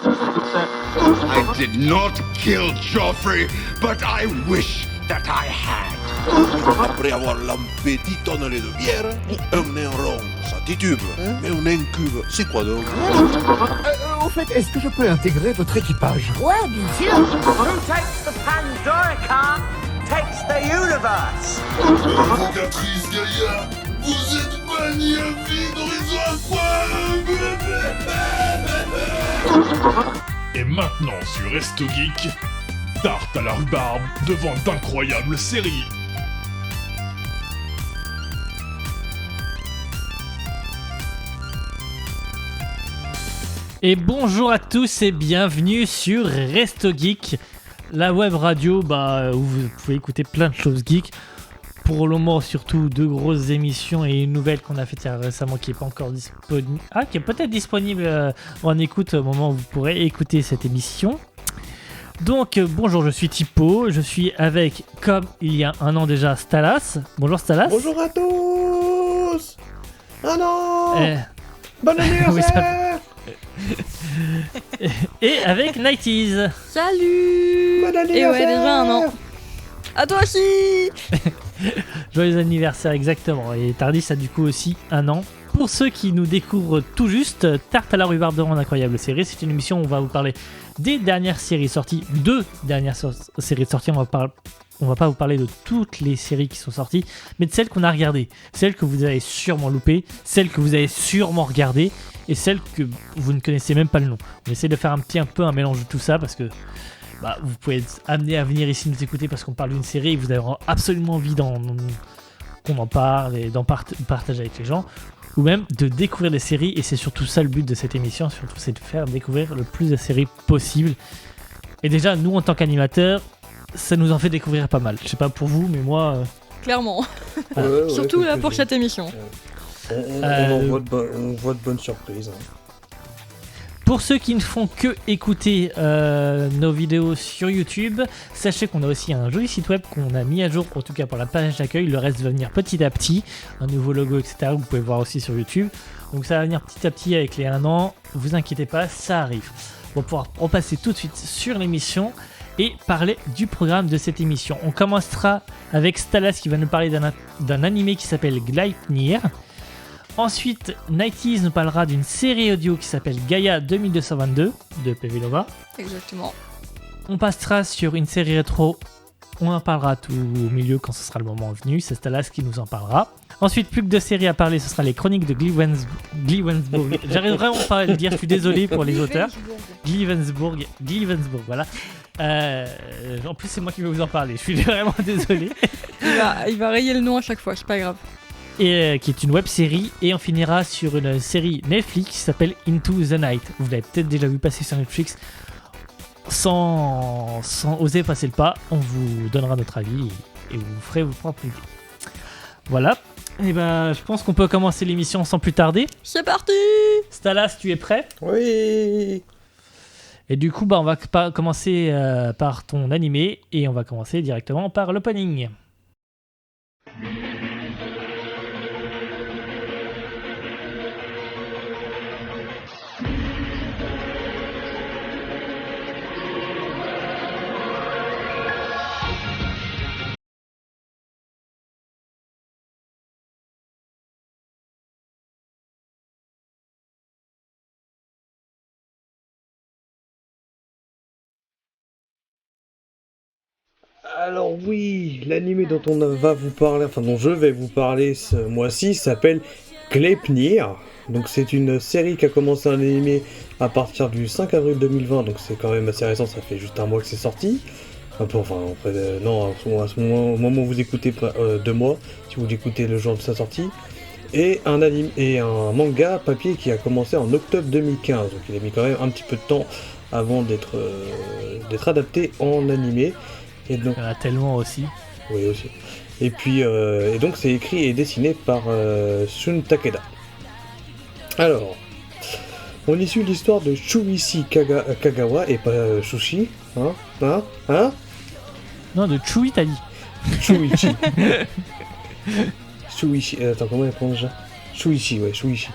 I did not kill Joffrey, but I wish that I had. Après avoir lampé 10 tonnes de bière, un nain rond, ça titube. Mais un incube, c'est quoi donc? Au fait, est-ce que je peux intégrer votre équipage? Ouais, bien sûr. Who takes the Pandora car takes the universe. Invocatrice Gaïa, vous êtes bannie à vie d'Horizon Incroyable. Et maintenant sur Resto Geek, tarte à la rhubarbe devant d'incroyables séries. Et bonjour à tous et bienvenue sur Resto Geek, la web radio où vous pouvez écouter plein de choses geek. Pour le moment, surtout deux grosses émissions et une nouvelle qu'on a faite récemment qui n'est pas encore disponible. Qui est peut-être disponible en écoute au moment où vous pourrez écouter cette émission. Donc, bonjour, je suis Tipo. Je suis avec, comme il y a un an déjà, Stalas. Bonjour Stalas. Bonjour à tous. Ah non. Bon anniversaire. Oui, et avec Nighties. Salut. Bon anniversaire. Et ouais, déjà un an. À toi aussi. Joyeux anniversaire, exactement. Et Tardis a du coup aussi un an. Pour ceux qui nous découvrent tout juste, Tarte à la rhubarbe devant d'incroyables séries, c'est une émission où on va vous parler des dernières séries sorties, deux dernières séries sorties. On va pas vous parler de toutes les séries qui sont sorties, mais de celles qu'on a regardées, celles que vous avez sûrement loupées, celles que vous avez sûrement regardées, et celles que vous ne connaissez même pas le nom. On essaie de faire un peu un mélange de tout ça, parce que vous pouvez être amené à venir ici nous écouter parce qu'on parle d'une série et vous avez absolument envie qu'on en parle et d'en partager avec les gens, ou même de découvrir des séries, et c'est surtout ça le but de cette émission, surtout c'est de faire découvrir le plus de séries possible. Et déjà, nous en tant qu'animateurs, ça nous en fait découvrir pas mal. Je sais pas pour vous, mais moi... Clairement. Ouais, surtout là pour cette émission. On voit de bonnes surprises. Pour ceux qui ne font que écouter nos vidéos sur YouTube, sachez qu'on a aussi un joli site web qu'on a mis à jour, en tout cas pour la page d'accueil. Le reste va venir petit à petit, un nouveau logo, etc. Vous pouvez voir aussi sur YouTube. Donc ça va venir petit à petit avec les 1 an. Vous inquiétez pas, ça arrive. On va pouvoir repasser tout de suite sur l'émission et parler du programme de cette émission. On commencera avec Stalas qui va nous parler d'un animé qui s'appelle Gleipnir. Ensuite, Nighties nous parlera d'une série audio qui s'appelle Gaïa 2222 de PV Nova. Exactement. On passera sur une série rétro. On en parlera tout au milieu quand ce sera le moment venu. C'est Stalas qui nous en parlera. Ensuite, plus que de séries à parler, ce sera les chroniques de Glivensburg. J'arrive vraiment pas à le dire, je suis désolé pour les auteurs. Glivensburg, voilà. En plus, c'est moi qui vais vous en parler, je suis vraiment désolé. Il va rayer le nom à chaque fois, c'est pas grave. Et qui est une web série, et on finira sur une série Netflix qui s'appelle Into the Night. Vous l'avez peut-être déjà vu passer sur Netflix. Sans oser passer le pas, on vous donnera notre avis et vous ferez vos propres idées. Voilà. Et je pense qu'on peut commencer l'émission sans plus tarder. C'est parti. Stalas, tu es prêt? Oui. Et du coup, on va commencer par ton animé, et on va commencer directement par l'opening. Alors oui, l'anime dont dont je vais vous parler ce mois-ci s'appelle Gleipnir. Donc c'est une série qui a commencé en animé à partir du 5 avril 2020, donc c'est quand même assez récent, ça fait juste un mois que c'est sorti. À ce moment où vous écoutez 2 mois, si vous l'écoutez le jour de sa sortie. Et un manga papier qui a commencé en octobre 2015, donc il a mis quand même un petit peu de temps avant d'être adapté en animé. Et donc, il y en a tellement aussi. Oui, aussi. Et puis, et donc c'est écrit et dessiné par Shun Takeda. Alors, on y suit l'histoire de Shuichi Kagawa et pas Shushi, hein Non, de Chui, t'as dit. Shuichi. Shuichi, attends, comment il prononce ça? Shuichi, ouais, Shuichi.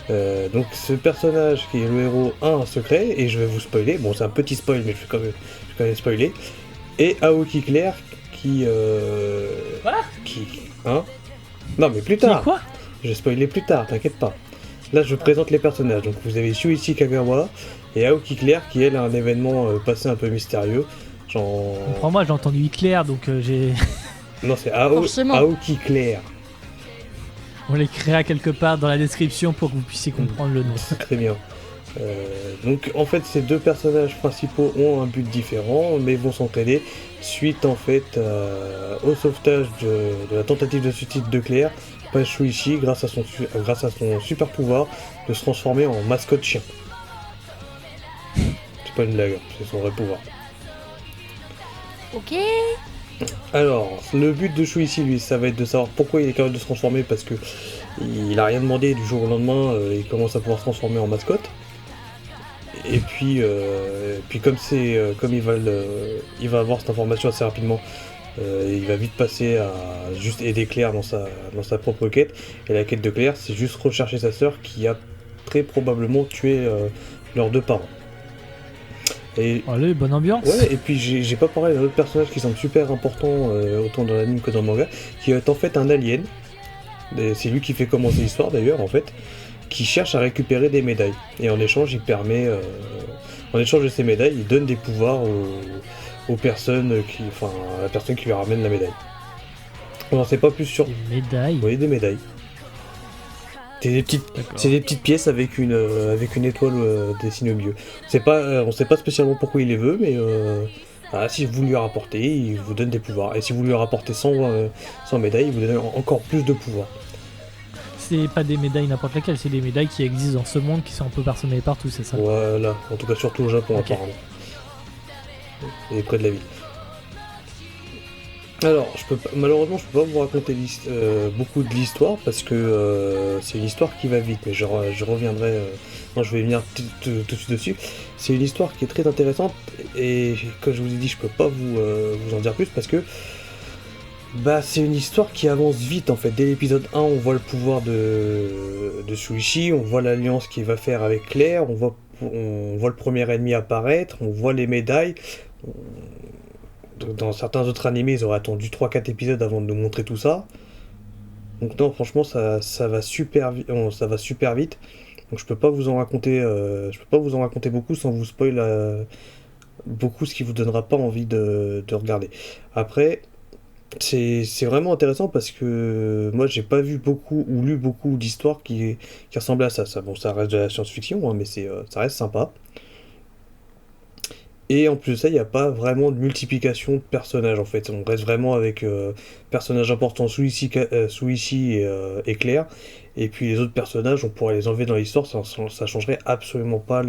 Donc ce personnage qui est le héros a un secret, et je vais vous spoiler, bon c'est un petit spoil mais je vais quand même spoiler, et Aoki Claire qui... Voilà. Hein? Non mais plus tard. Quoi? Je vais spoiler plus tard, t'inquiète pas. Là je présente les personnages, donc vous avez Shuichi Kagawa et Aoki Claire qui elle a un événement passé un peu mystérieux. Genre... Moi j'ai entendu Hitler donc j'ai... Non c'est Forcément. Aoki Claire. On les créera quelque part dans la description pour que vous puissiez comprendre le nom. Très bien. Donc en fait ces deux personnages principaux ont un but différent mais vont s'entraider suite en fait au sauvetage de la tentative de suicide de Claire par Shuichi grâce à son super pouvoir de se transformer en mascotte chien. C'est pas une blague, c'est son vrai pouvoir. Ok. Alors, le but de Shuichi, lui, ça va être de savoir pourquoi il est capable de se transformer, parce que il a rien demandé du jour au lendemain, il commence à pouvoir se transformer en mascotte. Et puis comme il va avoir cette information assez rapidement, il va vite passer à juste aider Claire dans sa propre quête. Et la quête de Claire, c'est juste rechercher sa sœur qui a très probablement tué leurs deux parents. Et Allez, bonne ambiance. ouais, et puis j'ai pas parlé d'un autre personnage qui semble super important autant dans l'anime que dans le manga, qui est en fait un alien. Et c'est lui qui fait commencer l'histoire d'ailleurs en fait, qui cherche à récupérer des médailles. Et en échange, il permet, en échange de ces médailles, il donne des pouvoirs aux personnes à la personne qui lui ramène la médaille. On n'en sait pas plus sur. Des médailles. Oui, des médailles. C'est des petites pièces avec une étoile dessinée au milieu. On sait pas spécialement pourquoi il les veut, mais si vous lui rapportez, il vous donne des pouvoirs. Et si vous lui rapportez 100 médailles, il vous donne encore plus de pouvoirs. C'est pas des médailles n'importe lesquelles, c'est des médailles qui existent dans ce monde, qui sont un peu parsemées partout, c'est ça? Voilà, en tout cas surtout au Japon Ok. apparemment. Et près de la ville. Alors, malheureusement, je peux pas vous raconter beaucoup de l'histoire parce que c'est une histoire qui va vite, mais je reviendrai. Je vais venir tout de suite dessus. C'est une histoire qui est très intéressante et comme je vous ai dit, je peux pas vous en dire plus parce que c'est une histoire qui avance vite en fait. Dès l'épisode 1, on voit le pouvoir de Shuichi, on voit l'alliance qu'il va faire avec Claire, on voit le premier ennemi apparaître, on voit les médailles. Dans certains autres animés, ils auraient attendu 3-4 épisodes avant de nous montrer tout ça. Donc non, franchement, ça va super vite. Donc je peux pas vous en raconter beaucoup sans vous spoil beaucoup, ce qui vous donnera pas envie de regarder. Après, c'est vraiment intéressant parce que moi j'ai pas vu beaucoup ou lu beaucoup d'histoires qui ressemblaient à ça. Ça reste de la science-fiction, hein, mais ça reste sympa. Et en plus de ça, il n'y a pas vraiment de multiplication de personnages en fait. On reste vraiment avec personnages importants, Shuichi et Claire. Et puis les autres personnages, on pourrait les enlever dans l'histoire, ça changerait absolument pas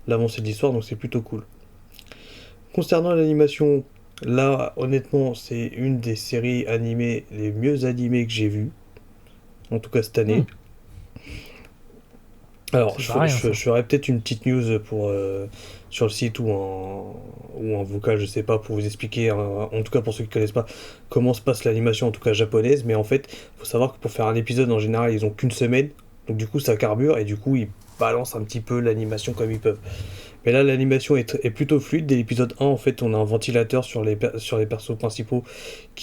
l'avancée de l'histoire, donc c'est plutôt cool. Concernant l'animation, là honnêtement, c'est une des séries animées les mieux animées que j'ai vues. En tout cas cette année. Alors, je ferai peut-être une petite news sur le site ou un vocal, je sais pas, pour vous expliquer, en tout cas pour ceux qui connaissent pas, comment se passe l'animation, en tout cas japonaise. Mais en fait, faut savoir que pour faire un épisode, en général, ils ont qu'une semaine. Donc du coup, ça carbure et du coup, ils balancent un petit peu l'animation comme ils peuvent. Mais là, l'animation est plutôt fluide. Dès l'épisode 1, en fait, on a un ventilateur sur les persos principaux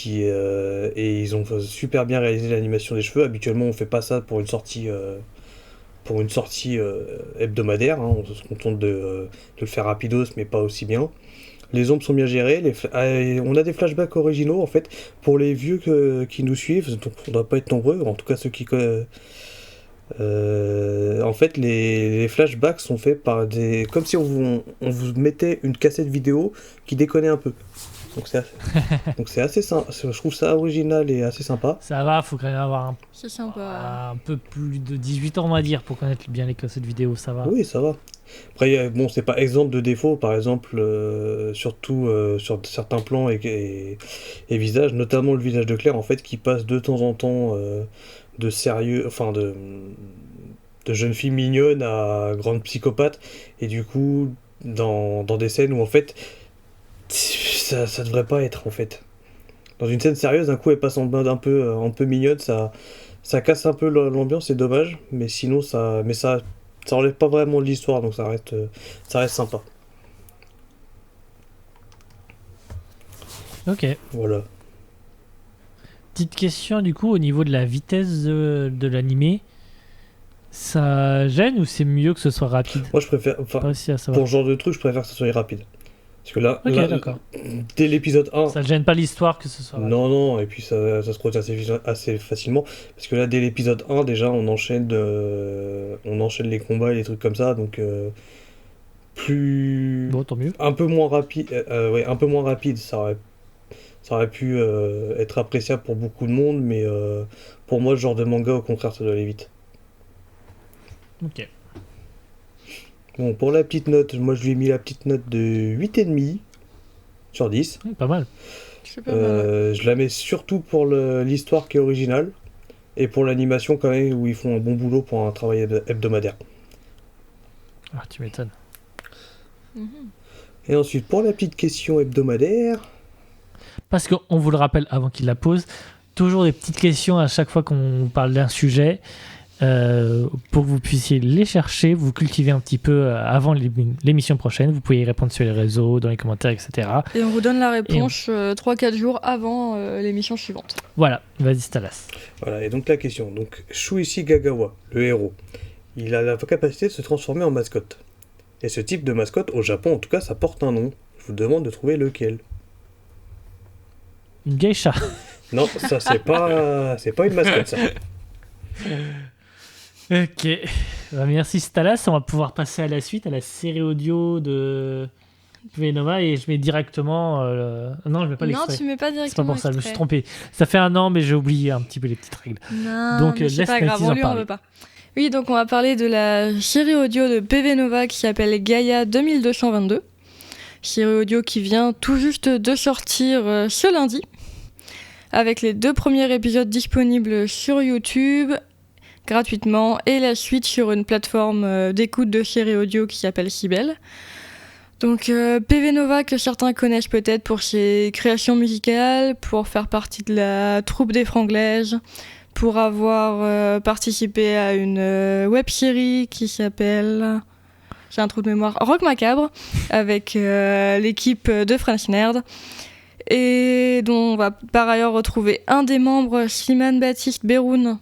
et ils ont super bien réalisé l'animation des cheveux. Habituellement, on fait pas ça pour une sortie hebdomadaire, hein. On se contente de le faire rapidos, mais pas aussi bien. Les ombres sont bien gérées, on a des flashbacks originaux en fait, pour les vieux qui nous suivent, donc on ne doit pas être nombreux, en tout cas ceux qui connaissent. En fait, les flashbacks sont faits par comme si on vous mettait une cassette vidéo qui déconnait un peu. Donc c'est assez sympa, je trouve ça original et assez sympa. Ça va, faut quand même avoir C'est sympa. un peu plus de 18 ans on va dire pour connaître bien les cassettes vidéo, ça va. Oui, ça va. Après, c'est pas exemple de défaut, par exemple, surtout sur certains plans et visages, notamment le visage de Claire, en fait, qui passe de temps en temps de sérieux, enfin de jeune fille mignonne à grande psychopathe, et du coup, dans des scènes où, en fait, ça devrait pas être, en fait. Dans une scène sérieuse, d'un coup, elle passe en mode un peu mignonne, ça Ça casse un peu l'ambiance, c'est dommage, mais sinon ça enlève pas vraiment de l'histoire, donc ça reste sympa. Ok. Voilà. Petite question du coup au niveau de la vitesse de l'animé. Ça gêne ou c'est mieux que ce soit rapide? Moi je préfère, Pas réussi à pour savoir. ce genre de truc, je préfère que ça soit rapide. Parce que là, Ok, là, d'accord. dès l'épisode 1, Ça ne gêne pas l'histoire que ce soit rapide. non, et puis ça se produit assez facilement. Parce que là, dès l'épisode 1, déjà, on enchaîne les combats et les trucs comme ça, donc plus... Bon, tant mieux. Un peu moins rapide, ça aurait pu être appréciable pour beaucoup de monde, mais pour moi, ce genre de manga, au contraire, ça doit aller vite. Ok. Bon, pour la petite note, moi je lui ai mis la petite note de 8,5 sur 10. Pas mal. C'est pas mal. Je la mets surtout pour l'histoire qui est originale et pour l'animation quand même où ils font un bon boulot pour un travail hebdomadaire. Ah, tu m'étonnes. Et ensuite, pour la petite question hebdomadaire, Parce qu'on vous le rappelle avant qu'il la pose, toujours des petites questions à chaque fois qu'on parle d'un sujet. Pour que vous puissiez les chercher, vous cultiver un petit peu avant l'émission prochaine. Vous pouvez y répondre sur les réseaux, dans les commentaires, etc. Et on vous donne la réponse 3-4 jours avant l'émission suivante. Voilà, vas-y Stalas. voilà, et donc la question. Donc, Shuichi Gagawa, le héros, il a la capacité de se transformer en mascotte. Et ce type de mascotte, au Japon en tout cas, ça porte un nom. Je vous demande de trouver lequel. Une geisha. Non, ça c'est pas une mascotte ça. Ok. Bah, merci Stalas. On va pouvoir passer à la suite, à la série audio de Venoma et je mets directement... Non, je mets pas Non, l'extrait. tu mets pas C'est pas directement pour ça, je me suis extrait. trompé. Ça fait un an, mais j'ai oublié un petit peu les petites règles. Non, Donc, mais c'est laisse pas grave, Mathilde en on lui en parler. veut pas. Oui, donc on va parler de la série audio de PV Nova qui s'appelle Gaia 2222. Série audio qui vient tout juste de sortir ce lundi, avec les 2 premiers épisodes disponibles sur YouTube gratuitement et la suite sur une plateforme d'écoute de séries audio qui s'appelle Sibel. Donc PV Nova que certains connaissent peut-être pour ses créations musicales, pour faire partie de la troupe des Franglaises, pour avoir participé à une web-série qui s'appelle, j'ai un trou de mémoire, Rock Macabre, avec l'équipe de French Nerd, et dont on va par ailleurs retrouver un des membres, Slimane Baptiste Beroun,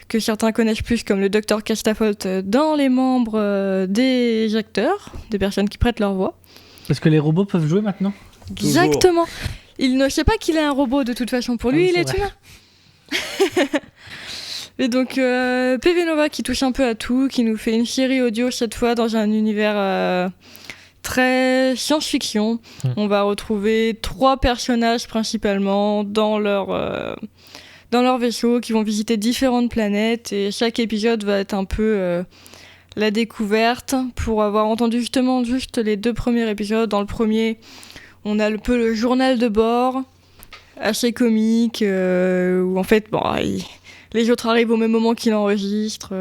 que certains connaissent plus comme le Dr Castafolt dans les membres des acteurs, des personnes qui prêtent leur voix. Parce que les robots peuvent jouer maintenant. Toujours. Exactement. Il ne sait pas qu'il est un robot de toute façon. Pour lui, oui, il c'est est humain. Et donc, PV Nova qui touche un peu à tout, qui nous fait une série audio cette fois dans un univers très science-fiction. On va retrouver 3 personnages principalement dans leur vaisseau qui vont visiter différentes planètes et chaque épisode va être un peu la découverte. Pour avoir entendu juste les 2 premiers épisodes, dans le premier, on a un peu le journal de bord, assez comique, où en fait, les autres arrivent au même moment qu'il enregistre,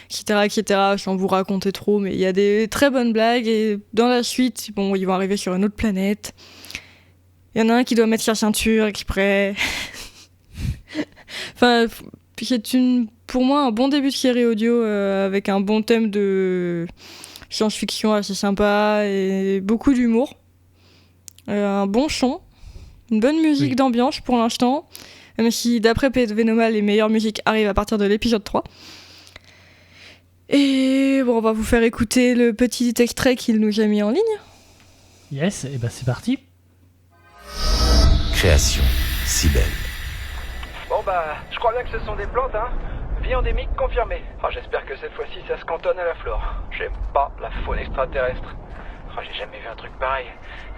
etc., sans vous raconter trop, mais il y a des très bonnes blagues, et dans la suite, ils vont arriver sur une autre planète. Il y en a un qui doit mettre sa ceinture exprès. Enfin, c'est pour moi un bon début de série audio avec un bon thème de science-fiction assez sympa et beaucoup d'humour. Un bon son, une bonne musique d'ambiance pour l'instant, même si d'après PV Nova, les meilleures musiques arrivent à partir de l'épisode 3. Et on va vous faire écouter le petit extrait qu'il nous a mis en ligne. Yes, et ben c'est parti. Création, Sibel. Bon je crois bien que ce sont des plantes, hein. Vie endémique confirmée. J'espère que cette fois-ci ça se cantonne à la flore. J'aime pas la faune extraterrestre. J'ai jamais vu un truc pareil.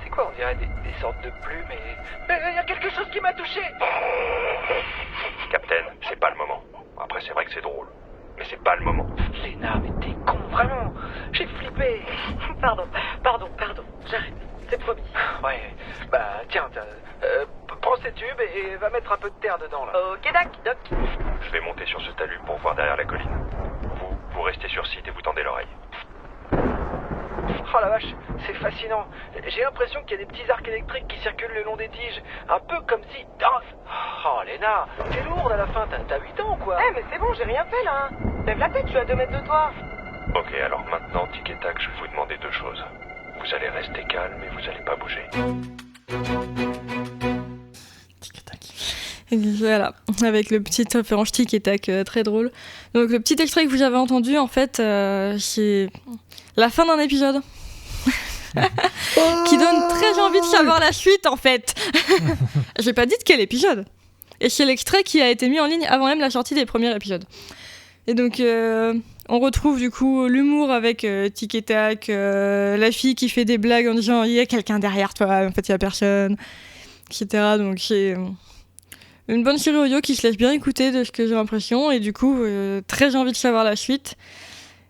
C'est quoi, on dirait des sortes de plumes et... Mais il y a quelque chose qui m'a touché. Captain, c'est pas le moment. Après, c'est vrai que c'est drôle. Mais c'est pas le moment. Léna, mais t'es con, vraiment. J'ai flippé. Pardon, j'arrête. C'est promis. Ouais, tiens, prends ces tubes et va mettre un peu de terre dedans, là. Ok, doc. Je vais monter sur ce talus pour voir derrière la colline. Vous restez sur site et vous tendez l'oreille. Oh la vache, c'est fascinant. J'ai l'impression qu'il y a des petits arcs électriques qui circulent le long des tiges. Un peu comme si... Oh, Léna, t'es lourde à la fin, t'as 8 ans ou quoi? Eh, mais c'est bon, j'ai rien fait là. Lève la tête, je suis à 2 mètres de toi. Ok, alors maintenant, tic et tac, je vais vous demander deux choses. Vous allez rester calme et vous allez pas bouger. Tic et tac. Et voilà, avec le petit référence tic et tac très drôle. Donc le petit extrait que vous avez entendu, en fait, c'est la fin d'un épisode. Qui donne très envie de savoir la suite, en fait. J'ai pas dit de quel épisode. Et c'est l'extrait qui a été mis en ligne avant même la sortie des premiers épisodes. Et donc, on retrouve du coup l'humour avec tic et tac, la fille qui fait des blagues en disant « il y a quelqu'un derrière toi », en fait il y a personne, etc. Donc c'est une bonne série audio qui se laisse bien écouter de ce que j'ai l'impression, et du coup très envie de savoir la suite.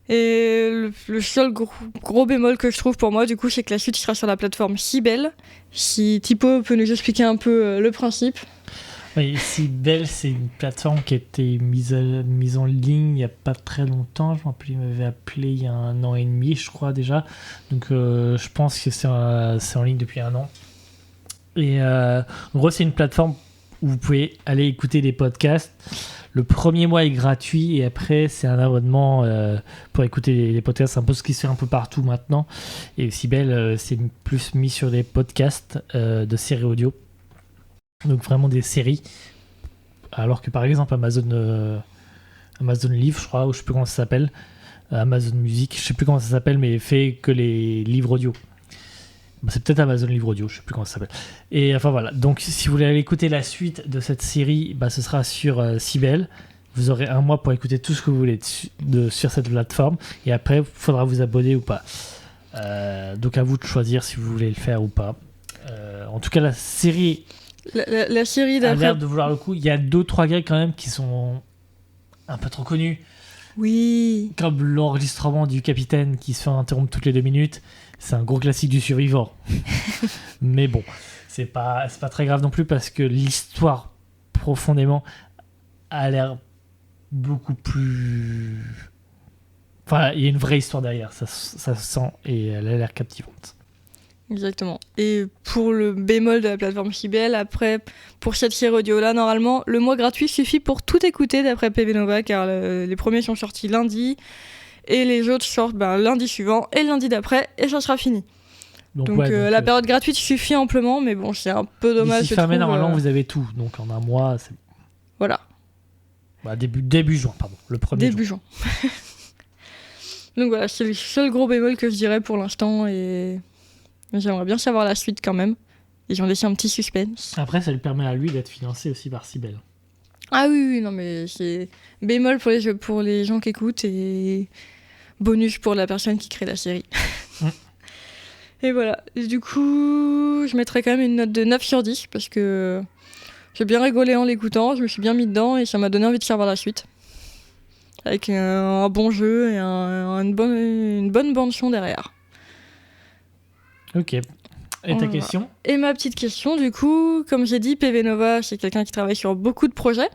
Et le seul gros bémol que je trouve pour moi, du coup, c'est que la suite sera sur la plateforme Sibel. Si Tipo peut nous expliquer un peu le principe. Oui, Sibel, c'est une plateforme qui a été mise en ligne il n'y a pas très longtemps. Je me rappelle, il m'avait appelé il y a 1 an et demi, je crois déjà. Donc, je pense que c'est en ligne depuis 1 an. Et en gros, c'est une plateforme où vous pouvez aller écouter des podcasts. Le premier mois est gratuit et après, c'est un abonnement pour écouter les podcasts. C'est un peu ce qui se fait un peu partout maintenant. Et Sibel, c'est plus mis sur des podcasts de séries audio. Donc vraiment des séries, alors que par exemple Amazon Livre, je crois, ou je sais plus comment ça s'appelle, Amazon Music, je sais plus comment ça s'appelle, mais fait que les livres audio. C'est peut-être Amazon Livre Audio, je sais plus comment ça s'appelle. Et enfin voilà, donc si vous voulez aller écouter la suite de cette série, ce sera sur Sibel. Vous aurez 1 mois pour écouter tout ce que vous voulez sur cette plateforme, et après il faudra vous abonner ou pas. Donc à vous de choisir si vous voulez le faire ou pas. En tout cas, la série... La série a d'après. l'air de vouloir le coup. Il y a 2-3 gars quand même qui sont un peu trop connus. Oui. Comme l'enregistrement du capitaine qui se fait interrompre toutes les 2 minutes. C'est un gros classique du survivant. Mais bon, c'est pas très grave non plus parce que l'histoire profondément a l'air beaucoup plus... Enfin, il y a une vraie histoire derrière, ça se sent, et elle a l'air captivante. Exactement. Et pour le bémol de la plateforme Sibel, après, pour cette série audio-là, normalement, le mois gratuit suffit pour tout écouter d'après PV Nova, car les premiers sont sortis lundi, et les autres sortent lundi suivant, et lundi d'après, et ça sera fini. Donc la période gratuite suffit amplement, mais bon, c'est un peu dommage. D'ici fin mai, normalement, vous avez tout. Donc en 1 mois, c'est... Voilà. Début juin, pardon. Le 1er début juin. Donc voilà, c'est le seul gros bémol que je dirais pour l'instant, et... J'aimerais bien savoir la suite quand même. Ils ont laissé un petit suspense. Après, ça lui permet à lui d'être financé aussi par Sibel. Ah oui, non mais c'est bémol pour les gens qui écoutent et bonus pour la personne qui crée la série. Et voilà. Et du coup, je mettrais quand même une note de 9 sur 10 parce que j'ai bien rigolé en l'écoutant, je me suis bien mis dedans et ça m'a donné envie de savoir la suite. Avec un bon jeu et une bonne bande-son derrière. Ok. Et ta question ? Et ma petite question, du coup, comme j'ai dit, PV Nova, c'est quelqu'un qui travaille sur beaucoup de projets.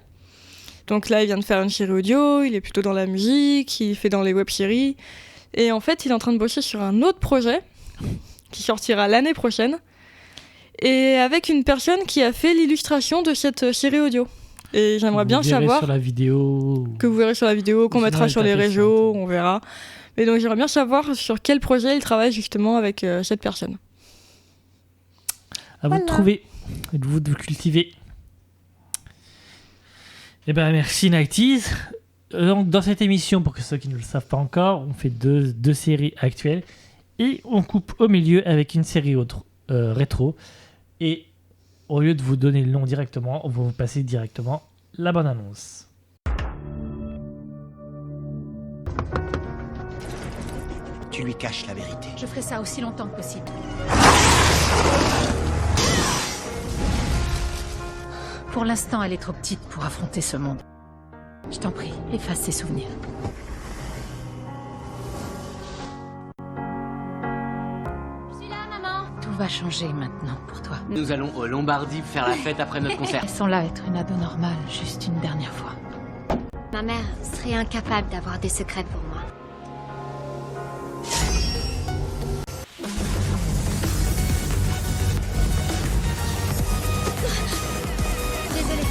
Donc là, il vient de faire une série audio, il est plutôt dans la musique, il fait dans les web-séries. Et en fait, il est en train de bosser sur un autre projet qui sortira l'année prochaine. Et avec une personne qui a fait l'illustration de cette série audio. Et j'aimerais bien savoir... Sur la vidéo... Que vous verrez sur la vidéo, qu'on mettra sur les réseaux, on verra. Mais donc j'aimerais bien savoir sur quel projet il travaille justement avec cette personne. À vous de trouver, et de vous cultiver. Eh bien, merci Nighties. Donc, dans cette émission, pour ceux qui ne le savent pas encore, on fait deux séries actuelles et on coupe au milieu avec une série autre, rétro. Et au lieu de vous donner le nom directement, on va vous passer directement la bonne annonce. Tu lui caches la vérité. Je ferai ça aussi longtemps que possible. Pour l'instant, elle est trop petite pour affronter ce monde. Je t'en prie, efface ses souvenirs. Je suis là, maman. Tout va changer maintenant pour toi. Nous allons au Lombardie faire la fête après notre concert. Elles sont là, être une ado normale, juste une dernière fois. Ma mère serait incapable d'avoir des secrets pour moi. Désolée.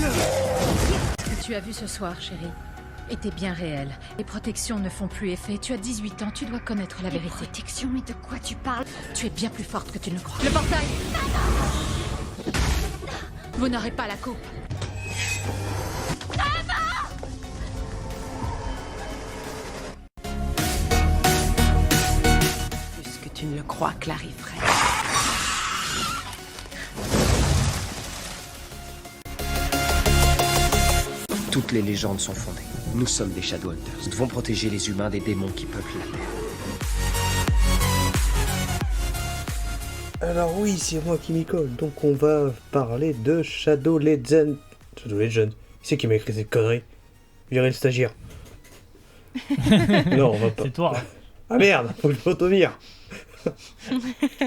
Ce que tu as vu ce soir, chérie, était bien réel. Les protections ne font plus effet. Tu as 18 ans, tu dois connaître la vérité. Protection, mais de quoi tu parles? Tu es bien plus forte que tu ne le crois. Le portail! Vous n'aurez pas la coupe. Plus que tu ne le crois, Clary Frey. Toutes les légendes sont fondées. Nous sommes des Shadowhunters. Nous devons protéger les humains des démons qui peuplent la Terre. Alors oui, c'est moi qui m'y colle. Donc on va parler de Shadow Legend. Shadow Legend. C'est qui m'a écrit cette connerie? Virer le stagiaire. Non, on va pas. C'est toi. Hein. Ah merde, faut que je m'auto-vire.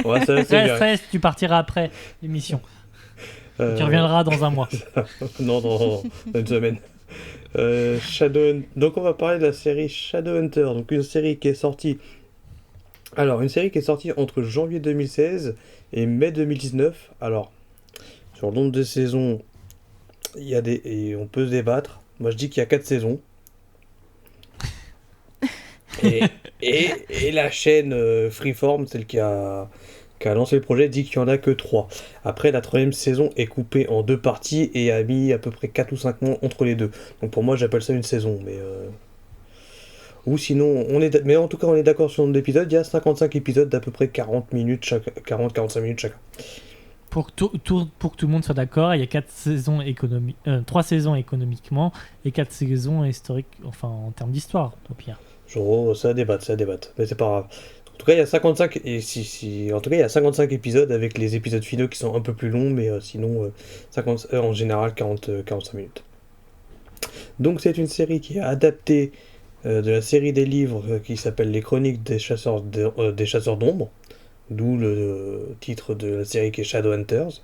Ouais, ça, Reste, tu partiras après l'émission. Tu reviendras dans un mois. non, dans une semaine. Donc on va parler de la série Shadowhunter, donc une série qui est sortie. Alors une série qui est sortie entre janvier 2016 et mai 2019. Alors sur le nombre de saisons, et on peut se débattre. Moi je dis qu'il y a 4 saisons. Et la chaîne Freeform, celle qui a lancé le projet, dit qu'il n'y en a que 3. Après, la 3e saison est coupée en 2 parties et a mis à peu près 4 ou 5 mois entre les deux. Donc pour moi, j'appelle ça une saison. Ou sinon, mais en tout cas, on est d'accord sur le nombre d'épisodes. Il y a 55 épisodes d'à peu près 40 minutes chaque, 40-45 minutes chacun. Pour que tout le monde soit d'accord, il y a 3 saisons économiquement et 4 saisons historiques, enfin en termes d'histoire, au pire. Genre, ça débatte, mais c'est pas grave. En tout cas, il y a 55 en tout cas, il y a 55 épisodes avec les épisodes finaux qui sont un peu plus longs, mais sinon 50 en général 45 minutes. Donc c'est une série qui est adaptée de la série des livres qui s'appelle Les Chroniques des chasseurs d'ombre, d'où le titre de la série qui est Shadowhunters,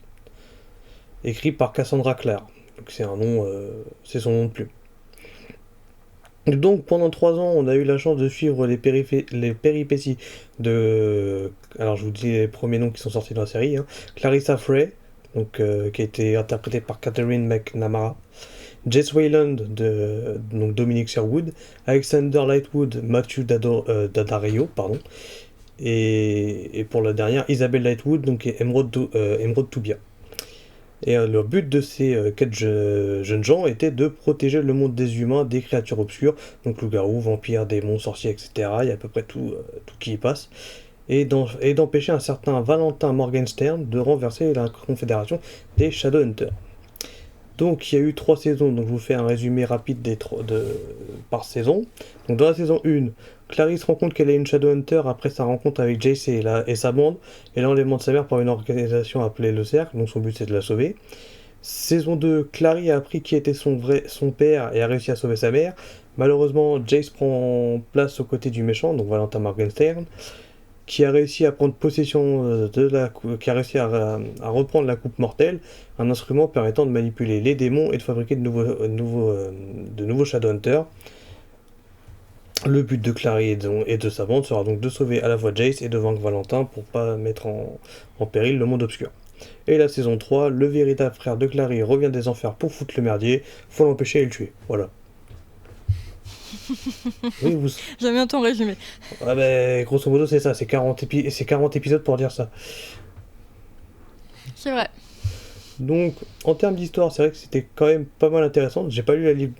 écrit par Cassandra Clare. Donc c'est son nom de plume. Donc pendant 3 ans, on a eu la chance de suivre les péripéties de... Alors je vous dis les premiers noms qui sont sortis dans la série. Clarissa Frey, donc, qui a été interprétée par Catherine McNamara. Jess Wayland, donc Dominic Sherwood. Alexander Lightwood, Matthew Daddario, pardon. Et pour la dernière, Isabelle Lightwood, donc Emerald Toubia. Et le but de ces 4 jeunes gens était de protéger le monde des humains des créatures obscures, donc loups-garous, vampires, démons, sorciers, etc. Il y a à peu près tout qui y passe. Et d'empêcher un certain Valentin Morgenstern de renverser la confédération des Shadowhunters. Donc il y a eu 3 saisons, donc je vous fais un résumé rapide par saison. Donc dans la saison 1, Clary se rend compte qu'elle est une Shadowhunter après sa rencontre avec Jace et sa bande, et l'enlèvement de sa mère par une organisation appelée le Cercle, donc son but c'est de la sauver. Saison 2, Clary a appris qui était son père et a réussi à sauver sa mère. Malheureusement, Jace prend place aux côtés du méchant, donc Valentin Morgenstern, qui a réussi à prendre possession qui a réussi à reprendre la coupe mortelle, un instrument permettant de manipuler les démons et de fabriquer de nouveaux Shadowhunters. Le but de Clary et de sa bande sera donc de sauver à la fois Jace et de vaincre Valentin pour pas mettre en péril le monde obscur. Et la saison 3, le véritable frère de Clary revient des enfers pour foutre le merdier, faut l'empêcher et le tuer. Voilà. Oui, J'aime bien ton résumé. Ah ben, grosso modo c'est ça, c'est 40 épisodes pour dire ça. C'est vrai. Donc, en termes d'histoire, c'est vrai que c'était quand même pas mal intéressant. J'ai pas lu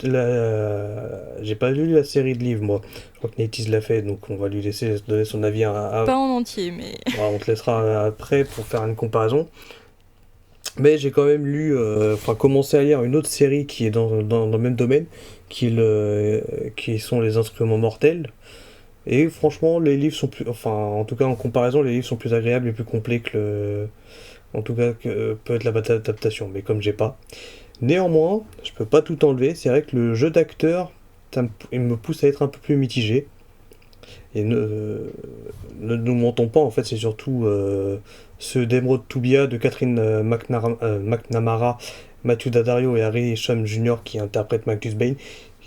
j'ai pas lu la série de livres, moi. Je crois que Nétis l'a fait, donc on va lui laisser donner son avis. Pas en entier, mais... Voilà, on te laissera après pour faire une comparaison. Mais j'ai quand même commencé à lire une autre série qui est dans le même domaine, qui sont les instruments mortels. Et franchement, les livres sont plus... Enfin, en tout cas, en comparaison, les livres sont plus agréables et plus complets en tout cas, que peut être la adaptation, mais comme j'ai pas. Néanmoins, je peux pas tout enlever. C'est vrai que le jeu d'acteur, il me pousse à être un peu plus mitigé. Et ne nous mentons pas, en fait, c'est surtout ceux d'Emerald Toubia, de Catherine McNamara, Matthew Daddario et Harry Shum Jr. qui interprètent Magnus Bane,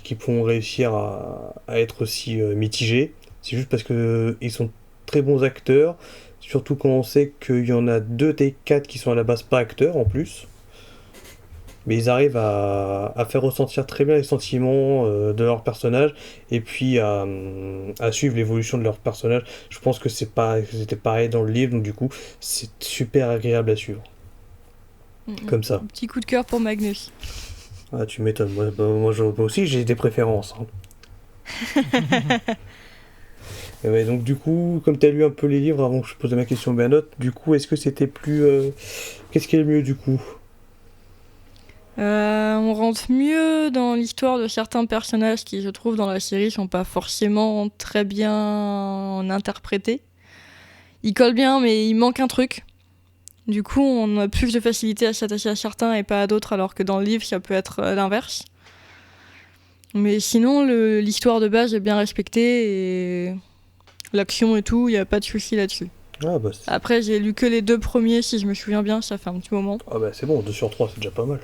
qui pourront réussir à être aussi mitigés. C'est juste parce que ils sont très bons acteurs. Surtout quand on sait qu'il y en a 2 des 4 qui sont à la base pas acteurs en plus. mais ils arrivent à faire ressentir très bien les sentiments de leurs personnages et puis à suivre l'évolution de leurs personnages. Je pense que c'était pareil dans le livre, donc du coup c'est super agréable à suivre. Comme ça. Un petit coup de cœur pour Magnus. Ah, tu m'étonnes, moi aussi j'ai des préférences. Et ouais, donc du coup, comme tu as lu un peu les livres avant que je pose ma question bien note, du coup, est-ce que c'était plus... Qu'est-ce qui est le mieux du coup? On rentre mieux dans l'histoire de certains personnages qui, je trouve, dans la série, sont pas forcément très bien interprétés. Ils collent bien, mais il manque un truc. Du coup, on a plus de facilité à s'attacher à certains et pas à d'autres, alors que dans le livre, ça peut être l'inverse. Mais sinon, l'histoire de base est bien respectée et l'action et tout, il n'y a pas de souci là-dessus. Ah bah Après, j'ai lu que les 2 premiers, si je me souviens bien, ça fait un petit moment. Ah bah c'est bon, 2 sur 3, c'est déjà pas mal.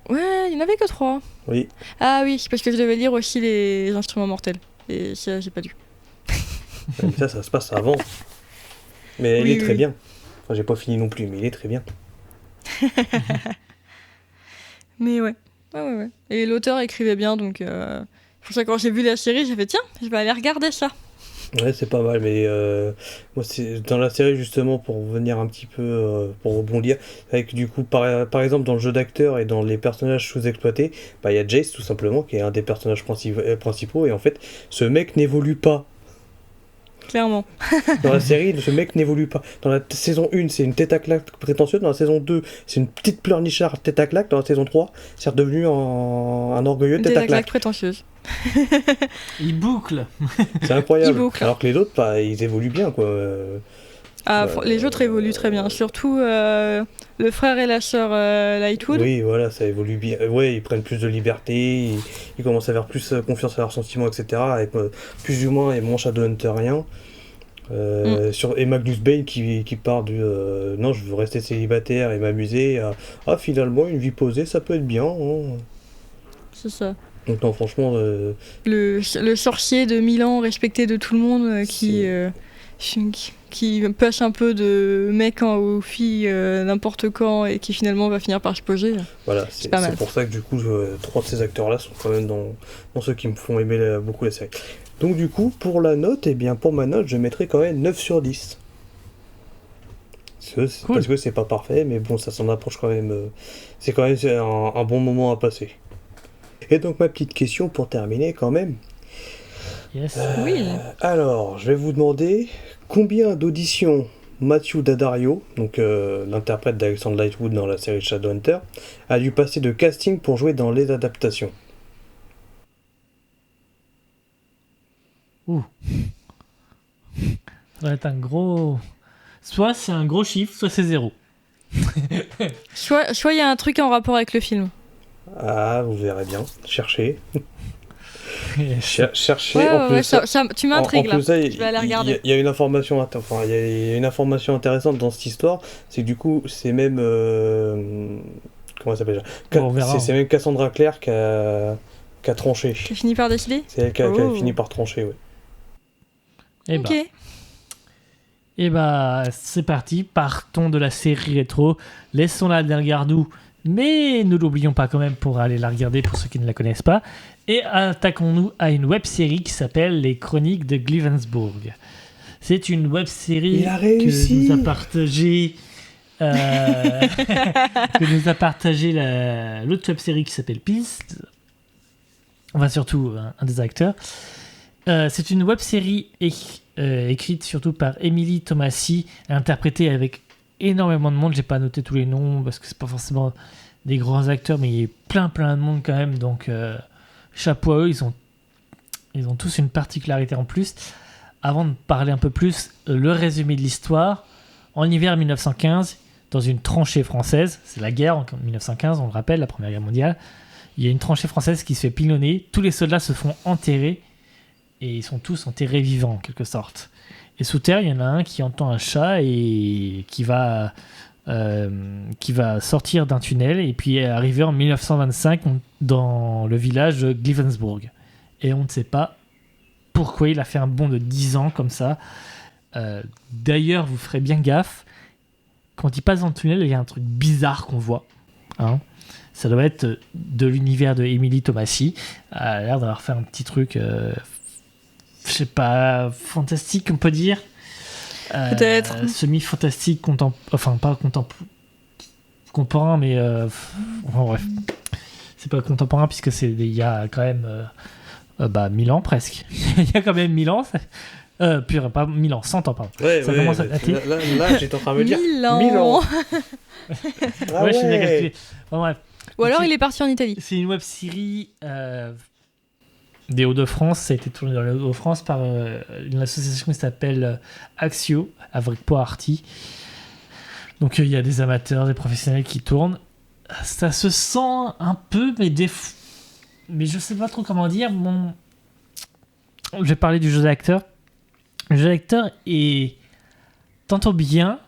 Ouais, il n'y en avait que 3. Oui. Ah oui, c'est parce que je devais lire aussi les instruments mortels. Et ça, j'ai pas lu. Mais ça se passe avant. Mais il est très bien. Enfin, j'ai pas fini non plus, mais il est très bien. Mais ouais. Et l'auteur écrivait bien, donc... C'est pour ça que quand j'ai vu la série, j'ai fait tiens, je vais aller regarder ça. Ouais, c'est pas mal, mais moi, c'est dans la série, justement, pour venir un petit peu, pour rebondir, avec du coup, par exemple, dans le jeu d'acteur et dans les personnages sous-exploités, bah, il y a Jace, tout simplement, qui est un des personnages principaux, et en fait, ce mec n'évolue pas. Clairement. Dans la série, ce mec n'évolue pas. Dans la saison 1, c'est une tête à claque prétentieuse. Dans la saison 2, c'est une petite pleurnicharde tête à claque. Dans la saison 3, c'est redevenu un orgueilleux tête à claque prétentieuse. Il boucle. C'est incroyable. Il boucle. Alors que les autres, bah, ils évoluent bien, quoi. Les autres évoluent très bien. Surtout le frère et la sœur Lightwood. Oui, voilà, ça évolue bien. Ouais, ils prennent plus de liberté, ils commencent à faire plus confiance à leurs sentiments, etc. Avec plus ou moins et moins Shadowhunterien. Et Magnus Bane qui part du non, je veux rester célibataire et m'amuser. Finalement, une vie posée, ça peut être bien. Hein. C'est ça. Donc, non, franchement. Le sorcier de Milan, respecté de tout le monde, qui passe un peu de mec aux filles n'importe quand et qui finalement va finir par se poser. Voilà, c'est pour ça que du coup, 3 de ces acteurs-là sont quand même dans ceux qui me font aimer beaucoup la série. Donc du coup, pour la note, pour ma note, je mettrai quand même 9 sur 10. Parce que c'est pas parfait, mais bon, ça s'en approche quand même. C'est quand même un bon moment à passer. Et donc ma petite question pour terminer quand même. Yes. Oui. Alors, je vais vous demander combien d'auditions Matthew Daddario, donc l'interprète d'Alexander Lightwood dans la série Shadowhunter, a dû passer de casting pour jouer dans les adaptations. Ouh. Ça va être un gros... Soit c'est un gros chiffre, soit c'est 0. Soit il y a un truc en rapport avec le film. Ah, vous verrez bien. Cherchez. Cherchez. Tu m'intrigues là. Ça, je vais aller regarder. Il y a une information, intéressante dans cette histoire, c'est que du coup, c'est même comment ça s'appelle c'est même Cassandra Clare qui a tranché. Qui a fini par décider. C'est elle qui a fini par trancher, oui. Et bah, c'est parti. Partons de la série rétro. Laissons-la derrière nous. Mais ne l'oublions pas quand même pour aller la regarder pour ceux qui ne la connaissent pas. Et attaquons-nous à une web-série qui s'appelle Les Chroniques de Glivensburg. C'est une web-série que nous a partagé l'autre web-série qui s'appelle Peace. Enfin, surtout un des acteurs. C'est une web-série écrite surtout par Emily Thomasy, interprétée avec énormément de monde. J'ai pas noté tous les noms parce que c'est pas forcément des grands acteurs, mais il y a plein de monde quand même. Donc chapeau à eux, ils ont tous une particularité en plus. Avant de parler un peu plus, le résumé de l'histoire. En hiver 1915, dans une tranchée française, c'est la guerre en 1915, on le rappelle, la Première Guerre mondiale. Il y a une tranchée française qui se fait pilonner. Tous les soldats se font enterrer et ils sont tous enterrés vivants en quelque sorte. Et sous terre, il y en a un qui entend un chat et qui va sortir d'un tunnel et puis arriver en 1925 dans le village de Glivensburg. Et on ne sait pas pourquoi il a fait un bond de 10 ans comme ça. D'ailleurs, vous ferez bien gaffe, quand il passe dans le tunnel, il y a un truc bizarre qu'on voit. Hein. Ça doit être de l'univers de Emily Thomasy. Elle a l'air d'avoir fait un petit truc, je sais pas, fantastique, on peut dire. Peut-être. Semi-fantastique, enfin pas contemporain, mais bref. C'est pas contemporain puisque il y a quand même 1000 ans presque. Il y a quand même 1000 ans. Pur, pas 1000 ans, 100 ans, pardon. Ouais, ça commence à dater. Là, j'étais en train de me dire 1000 ans. 1000 ans. Ah ouais, je suis bien calculé. Bon, bref. Ou alors il est parti en Italie. C'est une web-série des Hauts-de-France. Ça a été tourné dans les Hauts-de-France par une association qui s'appelle Axio, avec Poirty. Donc il y a des amateurs, des professionnels qui tournent. Ça se sent un peu, mais je sais pas trop comment dire. Je vais parler du jeu d'acteur. Le jeu d'acteur est tantôt bien,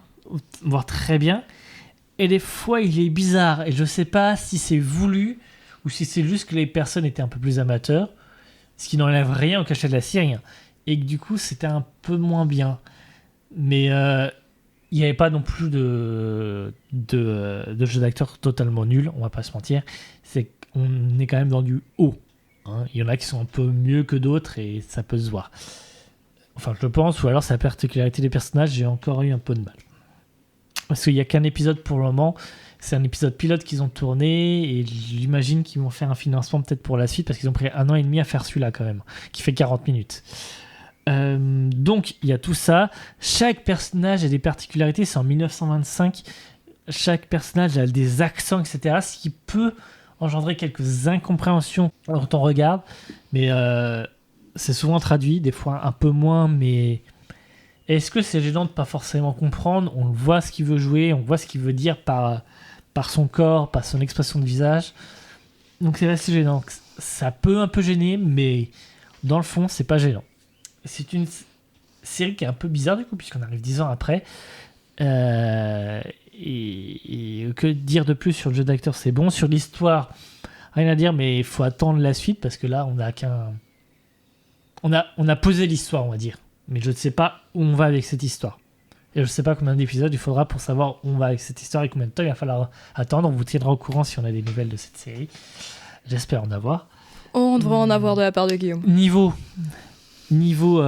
voire très bien, et des fois il est bizarre. Et je sais pas si c'est voulu ou si c'est juste que les personnes étaient un peu plus amateurs, ce qui n'enlève rien au cachet de la série, et que du coup c'était un peu moins bien. Mais il n'y avait pas non plus de jeu d'acteur totalement nul, on va pas se mentir. C'est qu'on est quand même dans du haut. Hein. Il y en a qui sont un peu mieux que d'autres et ça peut se voir. Enfin, je pense, ou alors c'est la particularité des personnages, j'ai encore eu un peu de mal. Parce qu'il n'y a qu'un épisode pour le moment, c'est un épisode pilote qu'ils ont tourné, et j'imagine qu'ils vont faire un financement peut-être pour la suite, parce qu'ils ont pris 1 an et demi à faire celui-là quand même, qui fait 40 minutes. Donc, il y a tout ça. Chaque personnage a des particularités, c'est en 1925, chaque personnage a des accents, etc., ce qui peut engendrer quelques incompréhensions quand on regarde, mais c'est souvent traduit, des fois un peu moins, mais est-ce que c'est gênant de pas forcément comprendre? On voit ce qu'il veut jouer, on voit ce qu'il veut dire par son corps, par son expression de visage, donc c'est assez gênant. Ça peut un peu gêner, mais dans le fond c'est pas gênant. C'est une série qui est un peu bizarre du coup, puisqu'on arrive 10 ans après, et que dire de plus sur le jeu d'acteur? C'est bon. Sur l'histoire, rien à dire, mais il faut attendre la suite, parce que là on a posé l'histoire, on va dire, mais je ne sais pas où on va avec cette histoire, et je ne sais pas combien d'épisodes il faudra pour savoir où on va avec cette histoire et combien de temps il va falloir attendre. On vous tiendra au courant si on a des nouvelles de cette série, j'espère en avoir. On devrait en avoir de la part de Guillaume. Niveau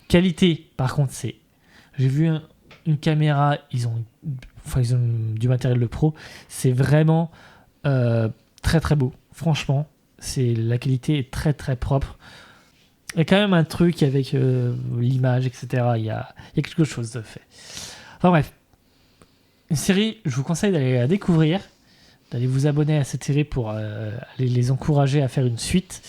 qualité, par contre, j'ai vu une caméra, ils ont du matériel de pro, c'est vraiment très très beau, franchement, la qualité est très très propre. Il y a quand même un truc avec l'image, etc. Il y a quelque chose de fait. Enfin bref, une série, je vous conseille d'aller la découvrir, d'aller vous abonner à cette série pour aller les encourager à faire une suite.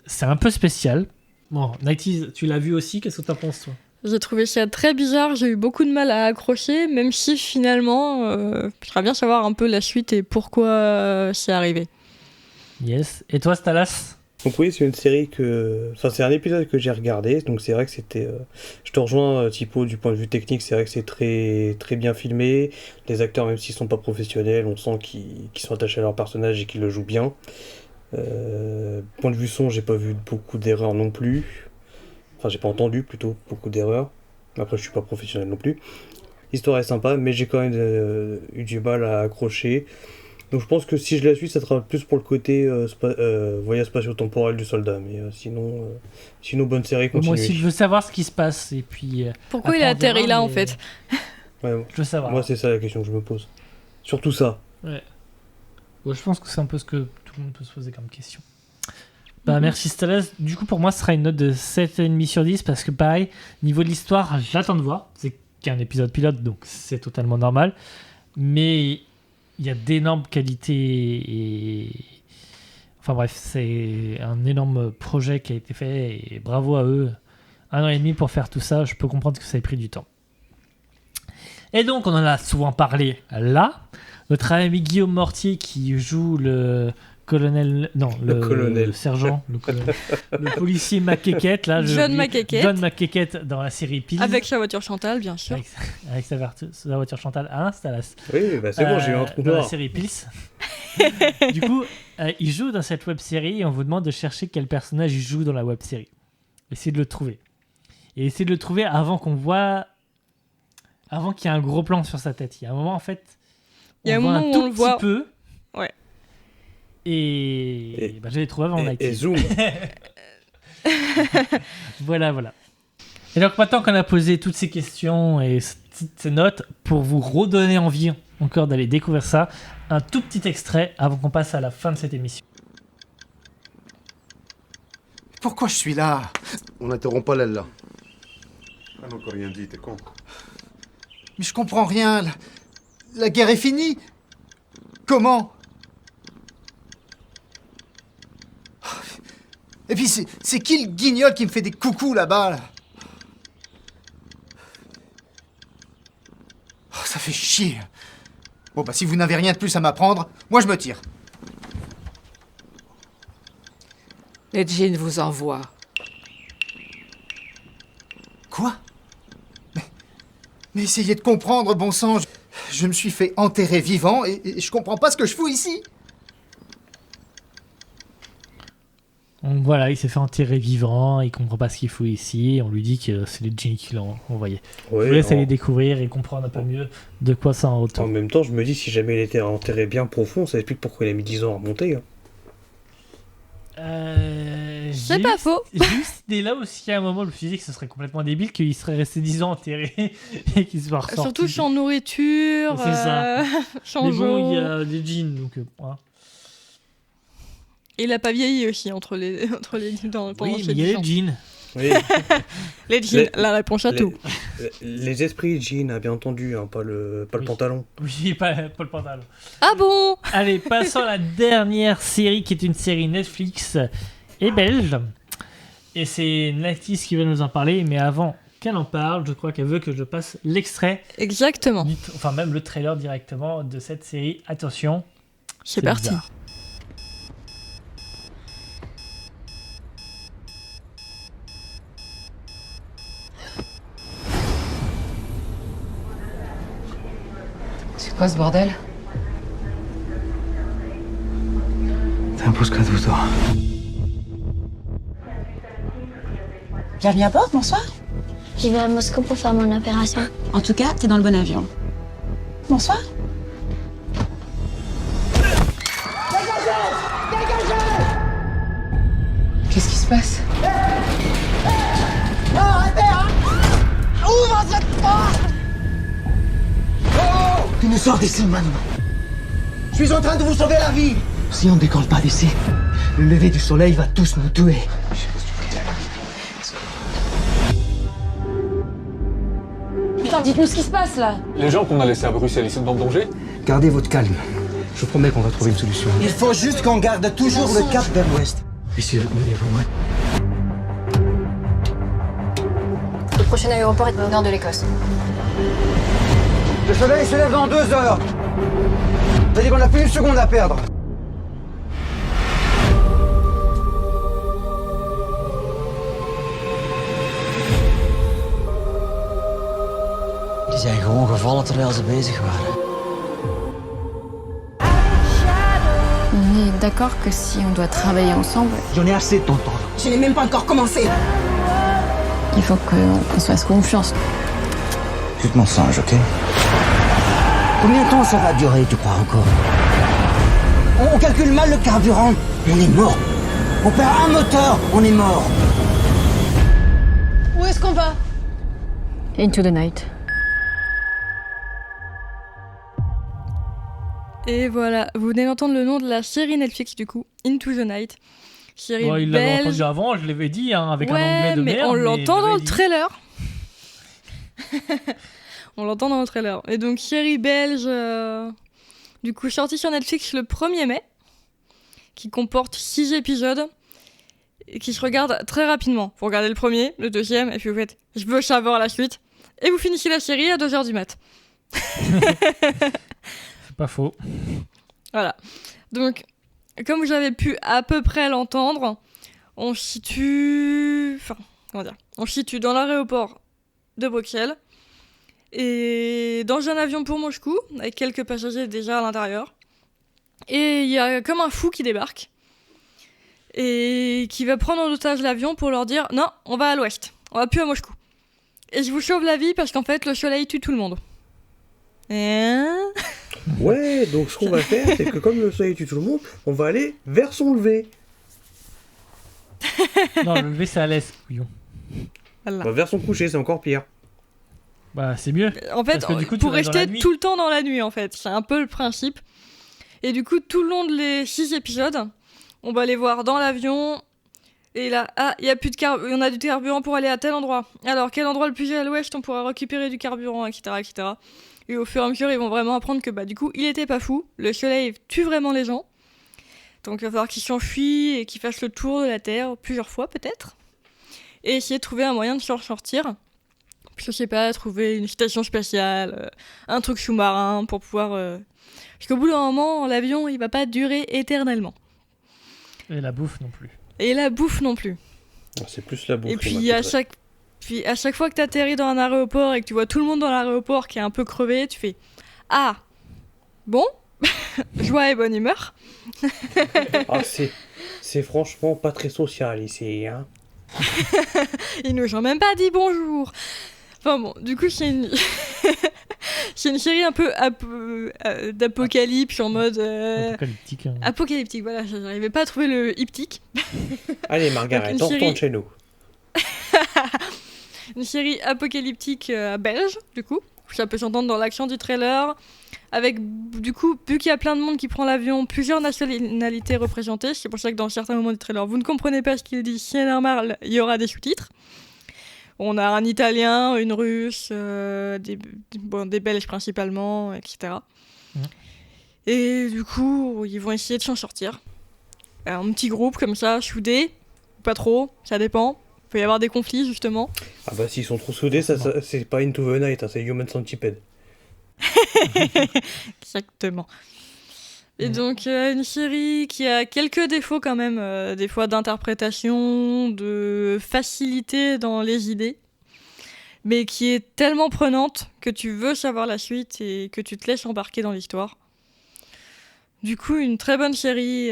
C'est un peu spécial. Bon, Nighties, tu l'as vu aussi, qu'est-ce que t'en penses, toi? J'ai trouvé ça très bizarre, j'ai eu beaucoup de mal à accrocher, même si finalement, j'aimerais bien savoir un peu la suite et pourquoi c'est arrivé. Yes. Et toi, Stalas? Donc oui, c'est une série c'est un épisode que j'ai regardé, donc c'est vrai que c'était... Je te rejoins, Thibaut, du point de vue technique, c'est vrai que c'est très, très bien filmé. Les acteurs, même s'ils sont pas professionnels, on sent qu'ils sont attachés à leur personnage et qu'ils le jouent bien. Point de vue son, j'ai pas vu beaucoup d'erreurs non plus. Enfin, j'ai pas entendu plutôt beaucoup d'erreurs. Après, je suis pas professionnel non plus. L'histoire est sympa, mais j'ai quand même eu du mal à accrocher. Donc je pense que si je la suis, ça sera plus pour le côté voyage spatio-temporel du soldat. Mais sinon, bonne série, continue. Moi aussi, je veux savoir ce qui se passe. Et puis, pourquoi il a atterri là, en fait? Ouais, je veux savoir. Moi, c'est ça la question que je me pose. Surtout ça. Ouais. Bon, je pense que c'est un peu ce que tout le monde peut se poser comme question. Merci Stalas. Du coup, pour moi, ce sera une note de 7,5 sur 10, parce que pareil, niveau de l'histoire, j'attends de voir. C'est qu'un épisode pilote, donc c'est totalement normal. Mais il y a d'énormes qualités et... Enfin bref, c'est un énorme projet qui a été fait et bravo à eux. 1 an et demi pour faire tout ça, je peux comprendre que ça ait pris du temps. Et donc, on en a souvent parlé là. Notre ami Guillaume Mortier qui joue le sergent, le policier McKeckett, là, John McKeckett dans la série Pills. Avec sa voiture Chantal, bien sûr. Avec sa voiture Chantal, Stalas. Oui, c'est bon, j'ai eu un trou noir. Dans la série Pills. Du coup, il joue dans cette web-série et on vous demande de chercher quel personnage il joue dans la web-série. Essayez de le trouver. Et essayez de le trouver avant qu'on voit avant qu'il y ait un gros plan sur sa tête. Il y a un moment, en fait, Il y a un voit moment un où tout on le petit voit. peu. Ouais. Et je l'ai trouvé avant Night. Et zoom. Voilà. Et donc maintenant qu'on a posé toutes ces questions et toutes ces notes, pour vous redonner envie encore d'aller découvrir ça, un tout petit extrait avant qu'on passe à la fin de cette émission. Pourquoi je suis là? On n'interrompt pas Lella. Elle n'a encore rien dit, t'es con. Mais je comprends rien. La guerre est finie. Comment? Et puis c'est qui le guignol qui me fait des coucous là-bas là? Oh, ça fait chier. Bon bah si vous n'avez rien de plus à m'apprendre, moi je me tire. Les djinns vous envoient. Quoi? Mais essayez de comprendre, bon sang. Je me suis fait enterrer vivant et je comprends pas ce que je fous ici. Donc voilà, il s'est fait enterrer vivant, il comprend pas ce qu'il faut ici, et on lui dit que c'est les djinns qui l'ont envoyé. Ouais, je vous laisse aller découvrir et comprendre un peu mieux de quoi ça en retourne. En même temps, je me dis, si jamais il était enterré bien profond, ça explique pourquoi il a mis 10 ans à remonter. Hein. C'est pas faux. J'ai eu cette idée-là aussi à un moment, je me suis dit que ce serait complètement débile qu'il serait resté 10 ans enterré et qu'il soit ressorti. Surtout sans nourriture, C'est ça. sans Mais bon, il y eau. a des djinns, donc... voilà. Et il a pas vieilli aussi pendant Oui, mais ces il y a 10 les ans. djinns. Oui. Les djinns, la réponse à tout. Les esprits jeans, bien entendu, hein, pas le pantalon. Oui, pas le pantalon. Ah bon? Allez, passons à la dernière série qui est une série Netflix et belge. Et c'est Netflix qui va nous en parler, mais avant qu'elle en parle, je crois qu'elle veut que je passe l'extrait. Exactement. Enfin, même le trailer directement de cette série. Attention. C'est parti. Bizarre. C'est quoi ce bordel? T'es un post cadeau, toi. Bienvenue à bord, bonsoir. J'y vais à Moscou pour faire mon opération. En tout cas, t'es dans le bon avion. Bonsoir. Qu'est-ce qui se passe? Non, arrêtez, hein! Ouvre cette porte! Tu nous sors d'ici maintenant. Je suis en train de vous sauver la vie! Si on décolle pas d'ici, le lever du soleil va tous nous tuer. Putain, dites-nous ce qui se passe là. Les gens qu'on a laissés à Bruxelles, ils sont dans le danger? Gardez votre calme. Je vous promets qu'on va trouver une solution. Il faut juste qu'on garde toujours le cap vers l'ouest. Ici, levez-vous, Le prochain aéroport est au nord de l'Écosse. Le soleil se lève dans 2 heures. C'est-à-dire qu'on n'a plus une seconde à perdre. Die zijn gewoon gevallen terwijl ze bezig waren. On est d'accord que si on doit travailler ensemble, J'en ai assez de t'entendre. Je n'ai même pas encore commencé. il faut qu'on se fasse confiance. Tu te mensonges, ok? Combien de temps ça va durer, tu crois encore? On calcule mal le carburant. On est mort. On perd un moteur, on est mort. Où est-ce qu'on va? Into the night. Et voilà, vous venez d'entendre le nom de la série Netflix du coup, Into the Night. Série Bon, il l'avait belge. entendu avant, je l'avais dit, hein, avec un Ouais, anglais de mais merde. on mais l'entend je dans l'avais le dit. trailer. On l'entend dans le trailer. Et donc, série belge, du coup, sortie sur Netflix le 1er mai, qui comporte 6 épisodes et qui se regarde très rapidement. Vous regardez le premier, le deuxième, et puis vous faites « je veux savoir la suite ». Et vous finissez la série à 2h du mat'. C'est pas faux. Voilà. Donc, comme vous avez pu à peu près l'entendre, on se situe... Enfin, comment dire? On se situe dans l'aéroport de Bruxelles et dans un avion pour Moscou, avec quelques passagers déjà à l'intérieur. Et il y a comme un fou qui débarque et qui va prendre en otage l'avion pour leur dire « Non, on va à l'ouest, on va plus à Moscou ». Et je vous sauve la vie parce qu'en fait, le soleil tue tout le monde. Ouais, donc ce qu'on va faire, c'est que comme le soleil tue tout le monde, on va aller vers son lever. Non, le lever, c'est à l'est, couillon. Voilà. Bah, vers son coucher, c'est encore pire. Bah, c'est mieux. En fait, Parce que, du coup, tu pour vas dans la rester nuit. tout le temps dans la nuit, en fait. C'est un peu le principe. Et du coup, tout le long de les 6 épisodes, on va les voir dans l'avion. Et là, il y a plus de carburant, on a du carburant pour aller à tel endroit. Alors, quel endroit le plus à l'ouest, on pourra récupérer du carburant, etc., etc. Et au fur et à mesure, ils vont vraiment apprendre que, bah, du coup, il était pas fou. Le soleil tue vraiment les gens. Donc, il va falloir qu'ils s'enfuient et qu'ils fassent le tour de la Terre plusieurs fois, peut-être. Et essayer de trouver un moyen de s'en sortir. Je sais pas, trouver une station spatiale, un truc sous-marin pour pouvoir... Parce qu'au bout d'un moment, l'avion, il va pas durer éternellement. Et la bouffe non plus. Et la bouffe non plus. C'est plus la bouffe. Et puis à chaque fois que tu atterris dans un aéroport et que tu vois tout le monde dans l'aéroport qui est un peu crevé, tu fais « Ah, bon, joie et bonne humeur. » Ah, c'est franchement pas très social ici, hein. Ils nous ont même pas dit bonjour. Enfin bon, du coup, c'est une... c'est une série un peu d'apocalypse en mode... Apocalyptique. Hein. Apocalyptique, voilà, j'arrivais pas à trouver le hyptique. Allez, Margaret, on retourne chez nous. Une série apocalyptique belge, du coup. Ça peut s'entendre dans l'action du trailer. Avec, du coup, vu qu'il y a plein de monde qui prend l'avion, plusieurs nationalités représentées. C'est pour ça que dans certains moments du trailer, vous ne comprenez pas ce qu'il dit. C'est normal, il y aura des sous-titres. On a un Italien, une Russe, des Belges principalement, etc. Et du coup, ils vont essayer de s'en sortir. Un petit groupe comme ça, soudé, pas trop, ça dépend. Il peut y avoir des conflits, justement. Ah bah s'ils sont trop soudés, ça c'est pas Into the Night, hein, c'est Human Centipede. Exactement. Et donc, une série qui a quelques défauts quand même, des fois d'interprétation, de facilité dans les idées, mais qui est tellement prenante que tu veux savoir la suite et que tu te laisses embarquer dans l'histoire. Du coup, une très bonne série,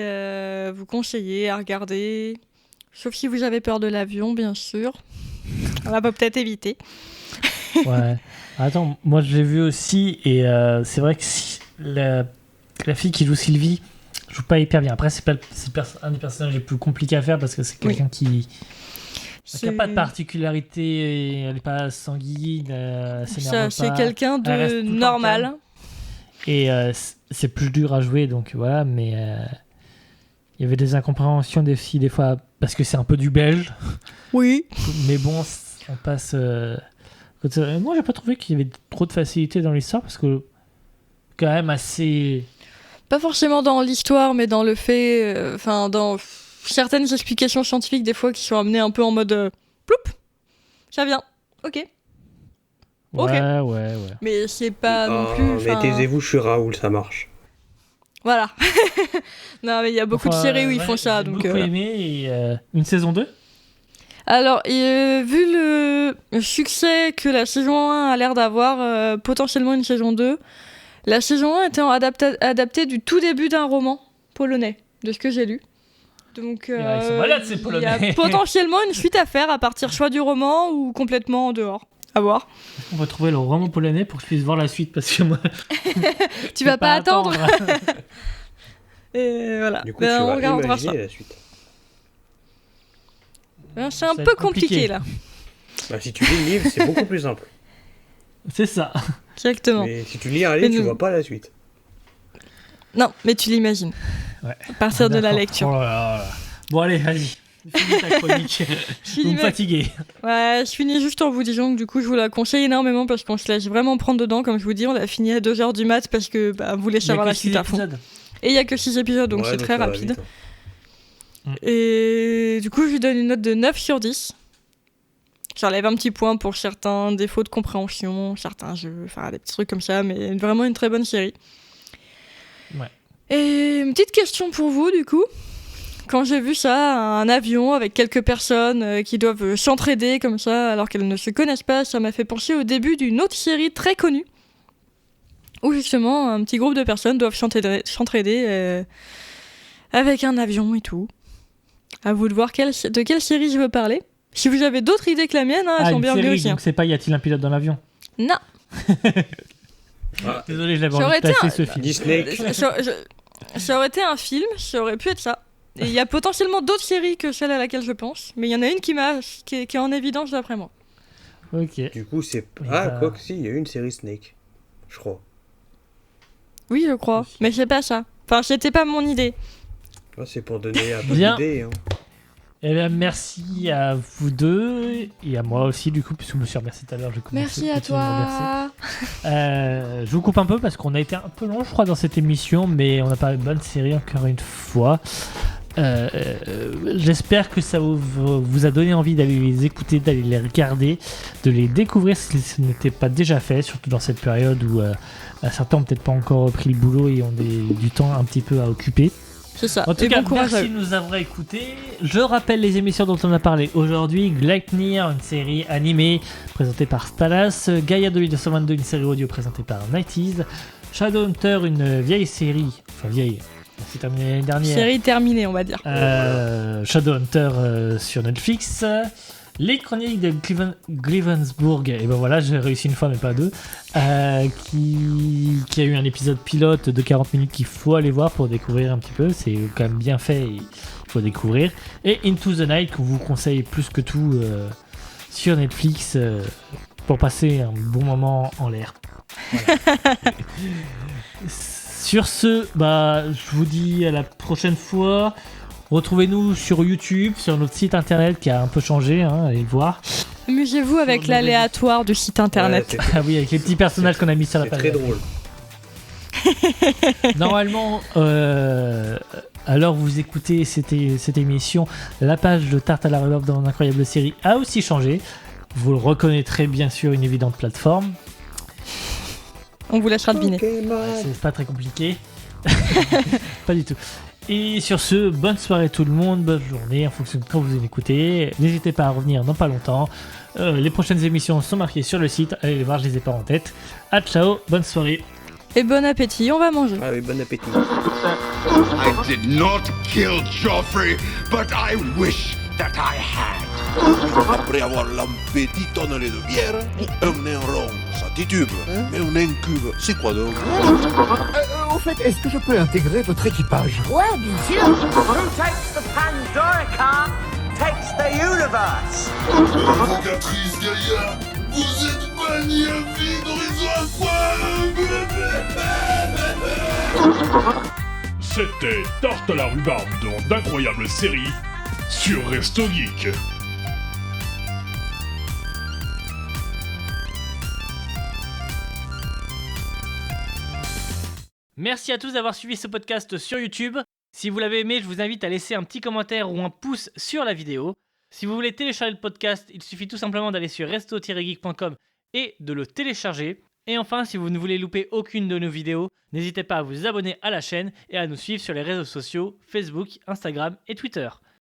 vous conseillez à regarder, sauf si vous avez peur de l'avion, bien sûr. On va peut-être éviter. Ouais. Attends, moi je l'ai vu aussi, et c'est vrai que si la fille qui joue Sylvie joue pas hyper bien. Après, c'est un des personnages les plus compliqués à faire parce que c'est quelqu'un qui n'a pas de particularité, elle n'est pas sanguine, s'énerve pas. C'est quelqu'un de normal. Et c'est plus dur à jouer, donc voilà, mais il y avait des incompréhensions des filles des fois parce que c'est un peu du belge. Oui. Mais bon, on passe. Moi, j'ai pas trouvé qu'il y avait trop de facilité dans l'histoire parce que quand même assez. Pas forcément dans l'histoire, mais dans le fait, dans certaines explications scientifiques des fois qui sont amenées un peu en mode ploup, ça vient, ok. Ouais. Mais c'est pas non plus. Mais taisez-vous, je suis Raoul, ça marche. Voilà. Non, mais il y a beaucoup de séries où ils font ça. J'ai donc. Beaucoup aimé et une saison 2. Alors, vu le succès que la saison 1 a l'air d'avoir, potentiellement une saison 2, la saison 1 était adaptée du tout début d'un roman polonais, de ce que j'ai lu. Donc, ils sont malades, ces Polonais. Il y a potentiellement une suite à faire à partir soit du roman ou complètement en dehors. À voir. On va trouver le roman polonais pour que je puisse voir la suite parce que moi. Tu vas pas attendre. Et voilà. Du coup, tu vas imaginer la suite. C'est un peu compliqué là. Bah, si tu lis le livre, c'est beaucoup plus simple. C'est ça. Exactement. Mais si tu lis un livre, tu vois pas la suite. Non, mais tu l'imagines. Ouais. À partir de la lecture. Oh là là. Bon, allez, vas-y. Finis ta chronique. Vous me fatiguez. Ouais, je finis juste en vous disant que du coup, je vous la conseille énormément parce qu'on se laisse vraiment prendre dedans. Comme je vous dis, on a fini à 2h du mat parce que vous voulez savoir la suite à fond. Et il y a que 6 épisodes, donc c'est très rapide. Et du coup, je lui donne une note de 9 sur 10. J'enlève un petit point pour certains défauts de compréhension, certains jeux, enfin des petits trucs comme ça, mais vraiment une très bonne série. Ouais. Et une petite question pour vous, du coup. Quand j'ai vu ça, un avion avec quelques personnes qui doivent s'entraider comme ça, alors qu'elles ne se connaissent pas, ça m'a fait penser au début d'une autre série très connue, où justement un petit groupe de personnes doivent s'entraider avec un avion et tout. À vous de voir de quelle série je veux parler. Si vous avez d'autres idées que la mienne, elles sont une bienvenues série, aussi. donc c'est pas Y a-t-il un pilote dans l'avion? Non. Désolé, je l'avais envie de placer ce film. Disney. Ça aurait été un film, ça aurait pu être ça. Et il y a potentiellement d'autres séries que celle à laquelle je pense, mais il y en a une qui est en évidence d'après moi. Ok. Du coup, c'est. bah- Quoi que si, il y a eu une série Snake. Je crois. Oui, je crois, mais c'est pas ça. Enfin, c'était pas mon idée. C'est pour donner un peu Bien. d'idée. Hein. Eh bien, merci à vous deux et à moi aussi, du coup, puisque je me suis remercié tout à l'heure. Merci à toi. Je vous coupe un peu parce qu'on a été un peu long, je crois, dans cette émission, mais on a parlé de bonne série encore une fois. J'espère que ça vous a donné envie d'aller les écouter, d'aller les regarder, de les découvrir si ce n'était pas déjà fait, surtout dans cette période où certains n'ont peut-être pas encore repris le boulot et ont du temps un petit peu à occuper. C'est ça. En tout Et cas, bon courage à merci eux. de nous avoir écoutés. Je rappelle les émissions dont on a parlé aujourd'hui. Gleipnir, une série animée présentée par Stalas. Gaia 2222, une série audio présentée par 90s. Shadowhunter, une vieille série. Enfin vieille, c'est terminé l'année dernière. Série terminée, on va dire. Shadowhunter sur Netflix. Les Chroniques de Glivensburg, et ben voilà, j'ai réussi une fois mais pas deux, qui a eu un épisode pilote de 40 minutes qu'il faut aller voir pour découvrir un petit peu, c'est quand même bien fait, il faut découvrir. Et Into the Night, qu'on vous conseille plus que tout sur Netflix pour passer un bon moment en l'air. Voilà. Sur ce, je vous dis à la prochaine fois. Retrouvez-nous sur YouTube, sur notre site internet qui a un peu changé, allez le voir. Amusez-vous avec l'aléatoire du site internet. Ah oui, avec les petits personnages qu'on a mis sur la page. C'est très drôle. Normalement, alors vous écoutez cette émission, la page de Tarte à la rhubarbe dans l'incroyable série a aussi changé. Vous le reconnaîtrez bien sûr, une évidente plateforme. On vous laissera deviner. C'est pas très compliqué. Pas du tout. Et sur ce, bonne soirée tout le monde, bonne journée en fonction de quand vous écoutez. N'hésitez pas à revenir dans pas longtemps. Les prochaines émissions sont marquées sur le site. Allez les voir, je les ai pas en tête. À ciao, bonne soirée. Et bon appétit, on va manger. Ah oui, bon appétit. I did not kill Joffrey, but I wish that I had. Après avoir lampé 10 tonnes de bière, un nain rond, ça titube. Mais un incube, c'est quoi donc? Au fait, est-ce que je peux intégrer votre équipage? Ouais, bien sûr. Who takes the Pandora car takes the universe. Provocatrice Gaïa, vous êtes magnifique d'horizon à C'était Tarte à la rhubarbe dans d'incroyables séries sur Resto Geek. Merci à tous d'avoir suivi ce podcast sur YouTube. Si vous l'avez aimé, je vous invite à laisser un petit commentaire ou un pouce sur la vidéo. Si vous voulez télécharger le podcast, il suffit tout simplement d'aller sur resto-geek.com et de le télécharger. Et enfin, si vous ne voulez louper aucune de nos vidéos, n'hésitez pas à vous abonner à la chaîne et à nous suivre sur les réseaux sociaux Facebook, Instagram et Twitter.